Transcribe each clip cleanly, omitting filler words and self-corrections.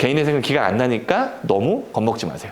개인회생은 기각 안 나니까 너무 겁먹지 마세요.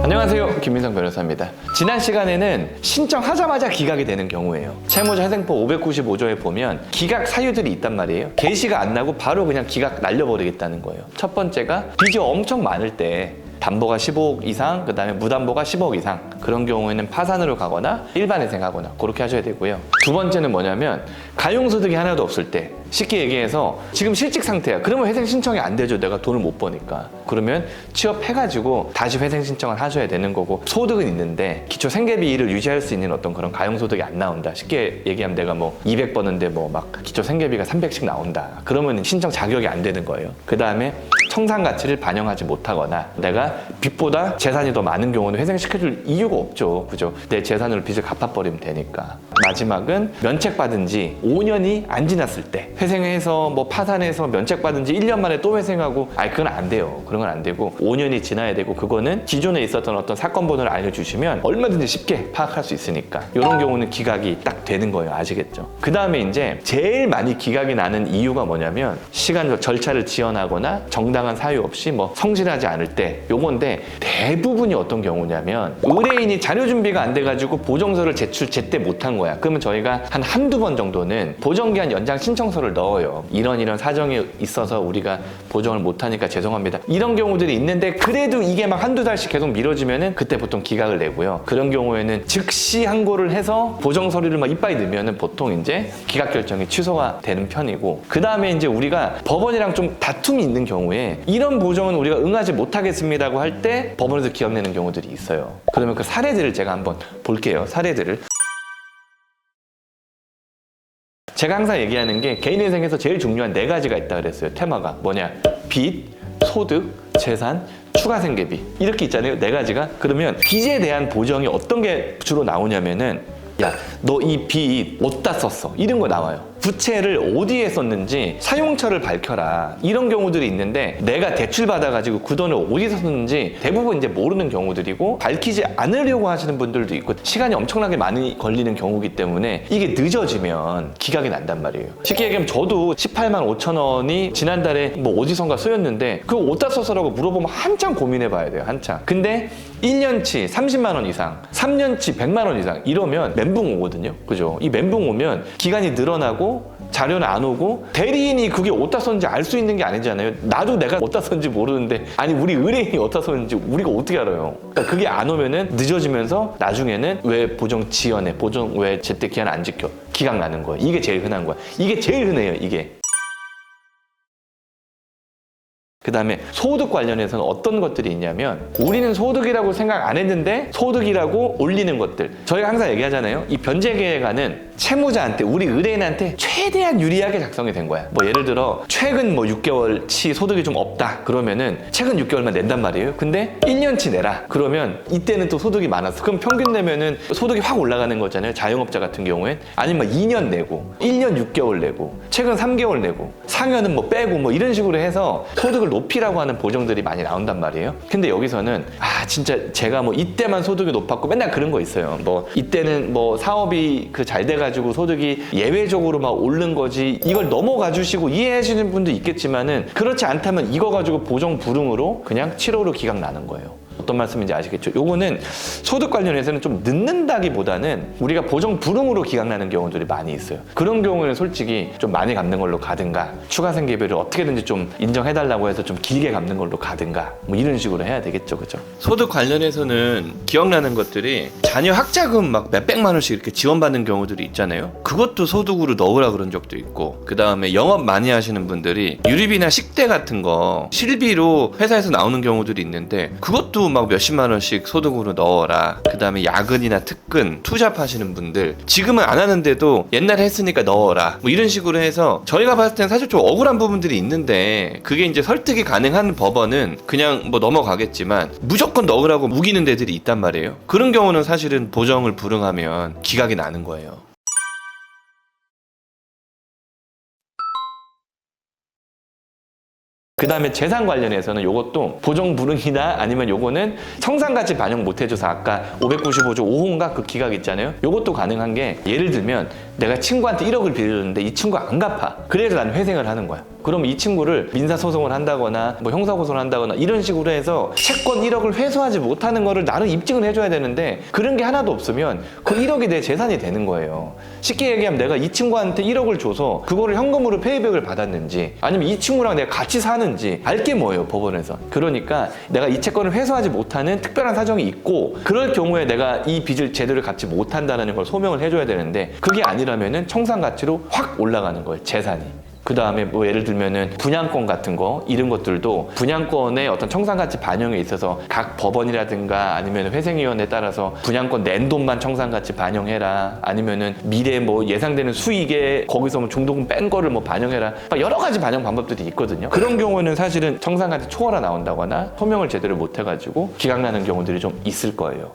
안녕하세요, 김민성 변호사입니다. 지난 시간에는 신청하자마자 기각이 되는 경우예요. 채무자 회생법 595조에 보면 기각 사유들이 있단 말이에요. 개시가 안 나고 바로 그냥 기각 날려버리겠다는 거예요. 첫 번째가 빚이 엄청 많을 때 담보가 15억 이상, 그 다음에 무담보가 10억 이상, 그런 경우에는 파산으로 가거나 일반회생하거나 그렇게 하셔야 되고요. 두 번째는 뭐냐면 가용소득이 하나도 없을 때, 쉽게 얘기해서 지금 실직 상태야. 그러면 회생 신청이 안 되죠. 내가 돈을 못 버니까. 그러면 취업해가지고 다시 회생 신청을 하셔야 되는 거고, 소득은 있는데 기초 생계비를 유지할 수 있는 어떤 그런 가용소득이 안 나온다. 쉽게 얘기하면 내가 뭐 200 버는데 뭐 막 기초 생계비가 300씩 나온다. 그러면 신청 자격이 안 되는 거예요. 그 다음에 청산 가치를 반영하지 못하거나 내가 빚보다 재산이 더 많은 경우는 회생시켜줄 이유가 없죠. 그죠? 내 재산으로 빚을 갚아버리면 되니까. 마지막은 면책받은 지 5년이 안 지났을 때, 회생해서 뭐 파산해서 면책받은 지 1년 만에 또 회생하고, 그건 안 돼요. 그런 건 안 되고 5년이 지나야 되고, 그거는 기존에 있었던 어떤 사건 번호를 알려주시면 얼마든지 쉽게 파악할 수 있으니까 이런 경우는 기각이 딱 되는 거예요. 아시겠죠? 그 다음에 이제 제일 많이 기각이 나는 이유가 뭐냐면 시간 절차를 지연하거나 정당한 사유 없이 뭐 성실하지 않을 때, 요건데 대부분이 어떤 경우냐면 의뢰인이 자료 준비가 안 돼가지고 보정서를 제출 제때 못한 거야. 그러면 저희가 한두 번 정도는 보정기한 연장 신청서를 넣어요. 이런 사정이 있어서 우리가 보정을 못하니까 죄송합니다. 이런 경우들이 있는데 그래도 이게 막 한두 달씩 계속 미뤄지면은 그때 보통 기각을 내고요. 그런 경우에는 즉시 항고를 해서 보정 서류를 막 이빠이 넣으면은 보통 이제 기각 결정이 취소가 되는 편이고, 그 다음에 이제 우리가 법원이랑 좀 다툼이 있는 경우에 이런 보정은 우리가 응하지 못하겠습니다고 할 때 법원에서 기각 내는 경우들이 있어요. 그러면 그 사례들을 제가 한번 볼게요. 사례들을. 제가 항상 얘기하는 게 개인회생에서 제일 중요한 4가지가 있다 그랬어요. 테마가 뭐냐? 빚, 소득, 재산, 추가 생계비, 이렇게 있잖아요. 4가지가. 그러면 빚에 대한 보정이 어떤 게 주로 나오냐면은, 야, 너 이 빚 어디다 썼어? 이런 거 나와요. 부채를 어디에 썼는지 사용처를 밝혀라. 이런 경우들이 있는데 내가 대출 받아가지고 그 돈을 어디서 썼는지 대부분 이제 모르는 경우들이고, 밝히지 않으려고 하시는 분들도 있고, 시간이 엄청나게 많이 걸리는 경우이기 때문에 이게 늦어지면 기각이 난단 말이에요. 쉽게 얘기하면 저도 18만 5천 원이 지난달에 뭐 어디선가 쓰였는데 그거 어디다 썼어라고 물어보면 한참 고민해 봐야 돼요. 한참. 근데 1년치 30만 원 이상, 3년치 100만 원 이상 이러면 멘붕 오거든요. 그죠? 이 멘붕 오면 기간이 늘어나고 자료는 안 오고, 대리인이 그게 어디다 썼는지 알 수 있는 게 아니잖아요. 나도 내가 어디다 썼는지 모르는데, 아니 우리 의뢰인이 어디다 썼는지 우리가 어떻게 알아요? 그러니까 그게 안 오면은 늦어지면서 나중에는 왜 보정 지연해, 보정 왜 제때 기한 안 지켜, 기각 나는 거예요. 이게 제일 흔한 거야. 이게 제일 흔해요. 이게. 그 다음에 소득 관련해서는 어떤 것들이 있냐면, 우리는 소득이라고 생각 안 했는데 소득이라고 올리는 것들. 저희가 항상 얘기하잖아요. 이 변제계획안은 채무자한테, 우리 의뢰인한테 최대한 유리하게 작성이 된 거야. 뭐 예를 들어 최근 뭐 6개월치 소득이 좀 없다 그러면은 최근 6개월만 낸단 말이에요. 근데 1년치 내라 그러면 이때는 또 소득이 많았어. 그럼 평균 내면은 소득이 확 올라가는 거잖아요. 자영업자 같은 경우엔. 아니면 2년 내고 1년 6개월 내고 최근 3개월 내고 상여는 뭐 빼고 뭐 이런 식으로 해서 소득을 높이라고 하는 보정들이 많이 나온단 말이에요. 근데 여기서는 진짜 제가 뭐 이때만 소득이 높았고 맨날 그런 거 있어요. 뭐 이때는 뭐 사업이 그 잘 돼가지고 소득이 예외적으로 막 오른 거지, 이걸 넘어가 주시고 이해해 주시는 분도 있겠지만은, 그렇지 않다면 이거 가지고 보정 불응으로 그냥 7호로 기각 나는 거예요. 어떤 말씀인지 아시겠죠? 요거는 소득 관련해서는 좀 늦는다기보다는 우리가 보정 불응으로 기각 나는 경우들이 많이 있어요. 그런 경우에는 솔직히 좀 많이 갚는 걸로 가든가, 추가 생계비를 어떻게든지 좀 인정해달라고 해서 좀 길게 갚는 걸로 가든가, 뭐 이런 식으로 해야 되겠죠. 그죠? 소득 관련해서는 기억나는 것들이 자녀 학자금 막 몇백만 원씩 이렇게 지원받는 경우들이 있잖아요. 그것도 소득으로 넣으라 그런 적도 있고, 그 다음에 영업 많이 하시는 분들이 유류비나 식대 같은 거 실비로 회사에서 나오는 경우들이 있는데 그것도 막 몇십만 원씩 소득으로 넣어라. 그 다음에 야근이나 특근, 투잡하시는 분들 지금은 안 하는데도 옛날에 했으니까 넣어라. 뭐 이런 식으로 해서 저희가 봤을 땐 사실 좀 억울한 부분들이 있는데, 그게 이제 설득이 가능한 법원은 그냥 뭐 넘어가겠지만 무조건 넣으라고 우기는 데들이 있단 말이에요. 그런 경우는 사실은 보정을 불응하면 기각이 나는 거예요. 그 다음에 재산 관련해서는 요것도 보정 불응이나 아니면 요거는 청산가치 반영 못 해줘서 아까 595조 5호인가 그 기각 있잖아요. 요것도 가능한 게 예를 들면 내가 친구한테 1억을 빌렸는데 이 친구가 안 갚아. 그래서 나는 회생을 하는 거야. 그러면 이 친구를 민사소송을 한다거나 뭐 형사고소를 한다거나 이런 식으로 해서 채권 1억을 회수하지 못하는 거를 나는 입증을 해줘야 되는데 그런 게 하나도 없으면 그 1억이 내 재산이 되는 거예요. 쉽게 얘기하면 내가 이 친구한테 1억을 줘서 그거를 현금으로 페이백을 받았는지 아니면 이 친구랑 내가 같이 사는지 알게 뭐예요, 법원에서. 그러니까 내가 이 채권을 회수하지 못하는 특별한 사정이 있고 그럴 경우에 내가 이 빚을 제대로 갚지 못한다는 걸 소명을 해줘야 되는데 그게 아니라면은 청산가치로 확 올라가는 거예요, 재산이. 그 다음에 뭐 예를 들면은 분양권 같은 거 이런 것들도 분양권의 어떤 청산가치 반영에 있어서 각 법원이라든가 아니면 회생위원회에 따라서 분양권 낸 돈만 청산가치 반영해라 아니면은 미래 뭐 예상되는 수익에 거기서 뭐 중도금 뺀 거를 뭐 반영해라 막 여러 가지 반영 방법들이 있거든요. 그런 경우는 사실은 청산가치 초과가 나온다거나 소명을 제대로 못 해가지고 기각나는 경우들이 좀 있을 거예요.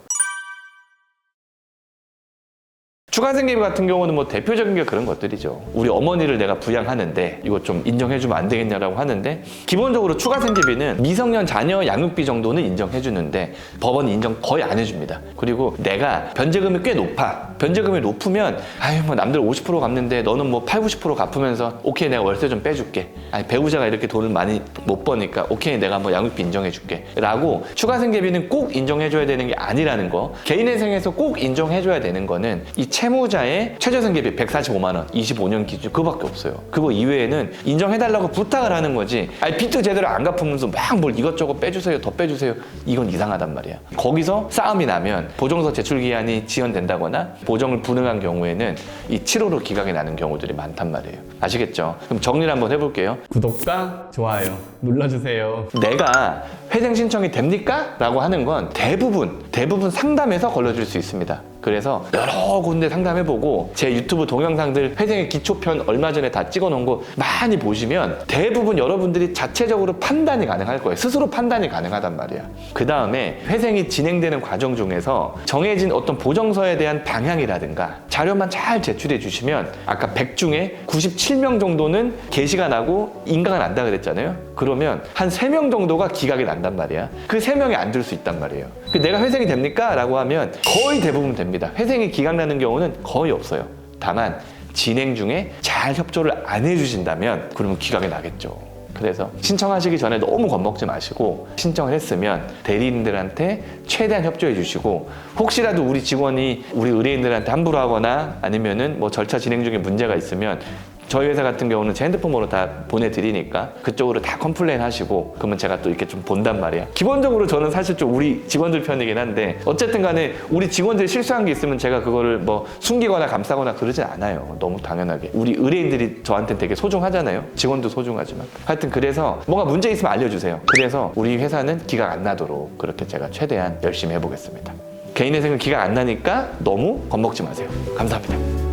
추가생계비 같은 경우는 뭐 대표적인 게 그런 것들이죠. 우리 어머니를 내가 부양하는데 이거 좀 인정해주면 안 되겠냐라고 하는데 기본적으로 추가생계비는 미성년 자녀 양육비 정도는 인정해주는데 법원이 인정 거의 안 해줍니다. 그리고 내가 변제금이 꽤 높아. 변제금이 높으면 아유 뭐 남들 50% 갚는데 너는 뭐 80, 90% 갚으면서 오케이 내가 월세 좀 빼줄게. 아니 배우자가 이렇게 돈을 많이 못 버니까 오케이 내가 뭐 양육비 인정해줄게. 라고 추가생계비는 꼭 인정해줘야 되는 게 아니라는 거. 개인회생에서 꼭 인정해줘야 되는 거는 이 채무자의 최저생계비 145만 원, 25년 기준 그거밖에 없어요. 그거 이외에는 인정해달라고 부탁을 하는 거지. 아니 빚도 제대로 안 갚으면서 막 뭘 이것저것 빼주세요, 더 빼주세요. 이건 이상하단 말이야. 거기서 싸움이 나면 보정서 제출 기한이 지연된다거나 보정을 불응한 경우에는 이 7호로 기각이 나는 경우들이 많단 말이에요. 아시겠죠? 그럼 정리를 한번 해볼게요. 구독과 좋아요 눌러주세요. 내가 회생 신청이 됩니까? 라고 하는 건 대부분 상담에서 걸러줄 수 있습니다. 그래서 여러 군데 상담해보고 제 유튜브 동영상들 회생의 기초편 얼마 전에 다 찍어놓은 거 많이 보시면 대부분 여러분들이 자체적으로 판단이 가능할 거예요. 스스로 판단이 가능하단 말이야. 그 다음에 회생이 진행되는 과정 중에서 정해진 어떤 보정서에 대한 방향이라든가 자료만 잘 제출해 주시면 아까 100 중에 97명 정도는 게시가 나고 인가가 난다 그랬잖아요. 그러면 한 3명 정도가 기각이 난단 말이야. 그 3명이 안 들 수 있단 말이에요. 내가 회생이 됩니까? 라고 하면 거의 대부분 됩니다. 회생이 기각나는 경우는 거의 없어요. 다만 진행 중에 잘 협조를 안 해주신다면 그러면 기각이 나겠죠. 그래서 신청하시기 전에 너무 겁먹지 마시고 신청을 했으면 대리인들한테 최대한 협조해 주시고 혹시라도 우리 직원이 우리 의뢰인들한테 함부로 하거나 아니면은 뭐 절차 진행 중에 문제가 있으면 저희 회사 같은 경우는 제 핸드폰 번호 다 보내드리니까 그쪽으로 다 컴플레인 하시고 그러면 제가 또 이렇게 좀 본단 말이야. 기본적으로 저는 사실 좀 우리 직원들 편이긴 한데 어쨌든 간에 우리 직원들이 실수한 게 있으면 제가 그거를 뭐 숨기거나 감싸거나 그러진 않아요. 너무 당연하게. 우리 의뢰인들이 저한테 되게 소중하잖아요. 직원도 소중하지만. 하여튼 그래서 뭔가 문제 있으면 알려주세요. 그래서 우리 회사는 기각 안 나도록 그렇게 제가 최대한 열심히 해보겠습니다. 개인회생은 기각 안 나니까 너무 겁먹지 마세요. 감사합니다.